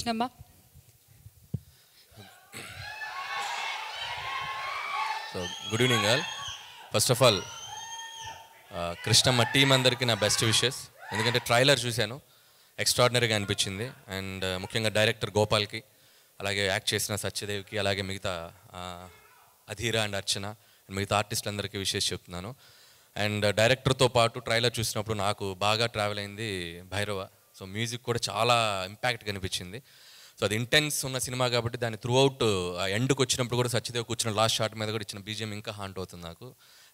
Krishnamma. So good evening all. First of all Krishnamma team అందరికీ నా best wishes. ఎందుకంటే trailer చూశాను, ఎక్స్ట్రాడినరీగా అనిపించింది. అండ్ ముఖ్యంగా డైరెక్టర్ గోపాల్కి, అలాగే యాక్ట్ చేసిన సత్యదేవ్కి, అలాగే మిగతా అధీరా అండ్ అర్చన అండ్ మిగతా ఆర్టిస్టులందరికీ విషెస్ చెప్తున్నాను. అండ్ డైరెక్టర్తో పాటు ట్రైలర్ చూసినప్పుడు నాకు బాగా ట్రావెల్ అయింది భైరవ. సో మ్యూజిక్ కూడా చాలా ఇంపాక్ట్గా అనిపించింది. సో అది ఇంటెన్స్ ఉన్న సినిమా కాబట్టి దాని త్రూ అవుట్ ఆ ఎండ్కి వచ్చినప్పుడు కూడా సత్యదేవ్ కూర్చున్న లాస్ట్ షాట్ మీద కూడా ఇచ్చిన బీజిఎం ఇంకా హాంట్ అవుతుంది నాకు.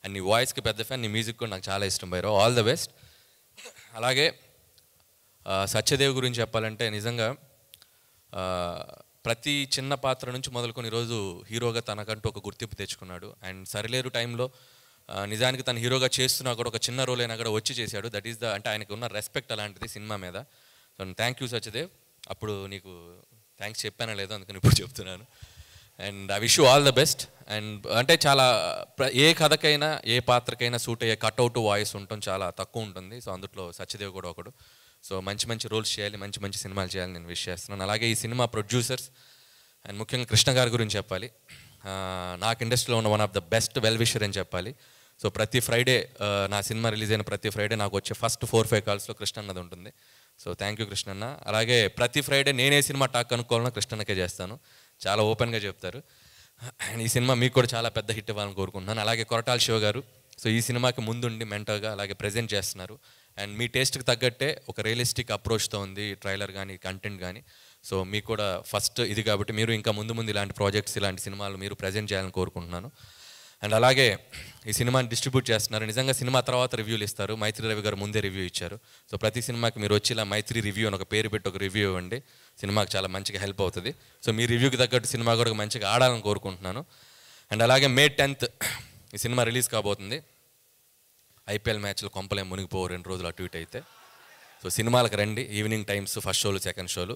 అండ్ నీ వాయిస్కి పెద్ద ఫ్యాన్, నీ మ్యూజిక్ కూడా నాకు చాలా ఇష్టం భైరవ్. All the best. అలాగే సత్యదేవ్ గురించి చెప్పాలంటే నిజంగా ప్రతి చిన్న పాత్ర నుంచి మొదలుకొని ఈరోజు హీరోగా తనకంటూ ఒక గుర్తింపు తెచ్చుకున్నాడు. అండ్ సరిలేరు టైంలో నిజానికి తను హీరోగా చేస్తున్నా కూడా ఒక చిన్న రోల్ అయినా కూడా వచ్చి చేశాడు. దట్ ఈస్ ద అంటే ఆయనకు ఉన్న రెస్పెక్ట్ అలాంటిది సినిమా మీద. So thank you Satyadev. అప్పుడు నీకు థ్యాంక్స్ చెప్పానో లేదో అందుకని ఇప్పుడు చెప్తున్నాను. And I wish you all the best. And అంటే చాలా ఏ కథకైనా ఏ పాత్రకైనా సూట్ అయ్యే కట్అవుట్ వాయిస్ ఉండటం చాలా తక్కువ ఉంటుంది. సో అందులో సత్యదేవ్ కూడా ఒకడు. సో మంచి మంచి రోల్స్ చేయాలి, మంచి మంచి సినిమాలు చేయాలని నేను విష్ చేస్తున్నాను. అలాగే ఈ సినిమా ప్రొడ్యూసర్స్ అండ్ ముఖ్యంగా కృష్ణ గారి గురించి చెప్పాలి. నాకు ఇండస్ట్రీలో ఉన్న one of the best well wisher అని చెప్పాలి. సో ప్రతి ఫ్రైడే నా సినిమా రిలీజ్ అయిన ప్రతి ఫ్రైడే నాకు వచ్చే ఫస్ట్ 4-5 కాల్స్లో కృష్ణ అన్నది ఉంటుంది. సో థ్యాంక్ యూ కృష్ణన్న. అలాగే ప్రతి ఫ్రైడే నేనే సినిమా టాక్ కనుక్కోవాలన్నా కృష్ణన్నకే చేస్తాను, చాలా ఓపెన్గా చెప్తారు. అండ్ ఈ సినిమా మీకు కూడా చాలా పెద్ద హిట్ ఇవ్వాలని కోరుకుంటున్నాను. అలాగే కొరటాల శివ గారు, సో ఈ సినిమాకి ముందుండి మెంటర్గా అలాగే ప్రజెంట్ చేస్తున్నారు. అండ్ మీ టేస్ట్కి తగ్గట్టే ఒక రియలిస్టిక్ అప్రోచ్తో ఉంది ట్రైలర్ కానీ కంటెంట్ కానీ. సో మీకు కూడా ఫస్ట్ ఇది కాబట్టి మీరు ఇంకా ముందు ముందు ఇలాంటి ప్రాజెక్ట్స్ ఇలాంటి సినిమాలు మీరు ప్రజెంట్ చేయాలని కోరుకుంటున్నాను. అండ్ అలాగే ఈ సినిమాని డిస్ట్రిబ్యూట్ చేస్తున్నారు. నిజంగా సినిమా తర్వాత రివ్యూలు ఇస్తారు. మైత్రి రవి గారు ముందే రివ్యూ ఇచ్చారు. సో ప్రతి సినిమాకి మీరు వచ్చి ఇలా మైత్రి రివ్యూ అని ఒక పేరు పెట్టి ఒక రివ్యూ ఇవ్వండి, సినిమాకి చాలా మంచిగా హెల్ప్ అవుతుంది. సో మీ రివ్యూకి తగ్గట్టు సినిమా కూడా మంచిగా ఆడాలని కోరుకుంటున్నాను. అండ్ అలాగే May 10th ఈ సినిమా రిలీజ్ కాబోతుంది. IPL మ్యాచ్లు కొంపలే మునిగిపోవు 2 రోజులు అటు ఇటు అయితే. సో సినిమాలకు రండి, ఈవినింగ్ టైమ్స్ ఫస్ట్ షోలు సెకండ్ షోలు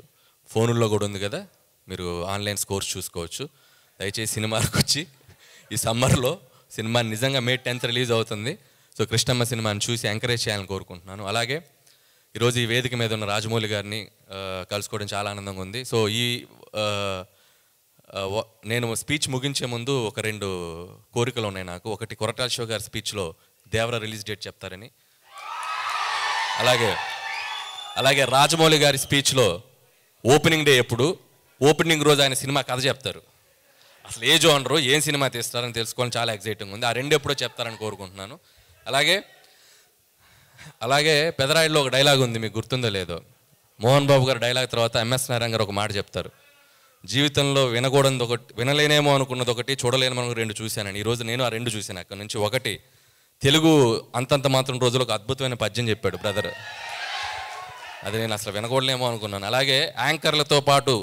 ఫోనుల్లో కూడా ఉంది కదా, మీరు ఆన్లైన్ స్కోర్స్ చూసుకోవచ్చు. దయచేసి సినిమాలకు వచ్చి ఈ సమ్మర్లో సినిమా నిజంగా May 10th రిలీజ్ అవుతుంది. సో కృష్ణమ్మ సినిమాని చూసి ఎంకరేజ్ చేయాలని కోరుకుంటున్నాను. అలాగే ఈరోజు ఈ వేదిక మీద ఉన్న రాజమౌళి గారిని కలుసుకోవడం చాలా ఆనందంగా ఉంది. సో నేను స్పీచ్ ముగించే ముందు ఒక 2 కోరికలు ఉన్నాయి నాకు. ఒకటి, కొరటాల శివ గారి స్పీచ్లో దేవరా రిలీజ్ డేట్ చెప్తారని. అలాగే రాజమౌళి గారి స్పీచ్లో ఓపెనింగ్ డే ఎప్పుడు, ఓపెనింగ్ రోజు ఆయన సినిమా కథ చెప్తారు. అసలు ఏ జోనరు ఏం సినిమా తీస్తారని తెలుసుకోవాలని చాలా ఎక్సైటింగ్ ఉంది. ఆ 2 ఎప్పుడో చెప్తారని కోరుకుంటున్నాను. అలాగే పెదరాయిలో ఒక డైలాగ్ ఉంది, మీకు గుర్తుందో లేదో. మోహన్ బాబు గారు డైలాగ్ తర్వాత MS నారాయణ గారు ఒక మాట చెప్తారు, జీవితంలో వినకూడదు ఒకటి, వినలేనేమో అనుకున్నది ఒకటి, చూడలేనేమో 2 చూశానని. ఈరోజు నేను ఆ 2 చూశాను. అక్కడి నుంచి ఒకటి, తెలుగు అంతంత మాత్రం రోజులు ఒక అద్భుతమైన పద్యం చెప్పాడు బ్రదర్, అది నేను అసలు వినకూడలేమో అనుకున్నాను. అలాగే యాంకర్లతో పాటు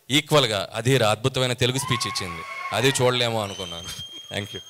ఈక్వల్గా అధీరా అద్భుతమైన తెలుగు స్పీచ్ ఇచ్చింది, అది చూడలేమో అనుకున్నాను. Thank you.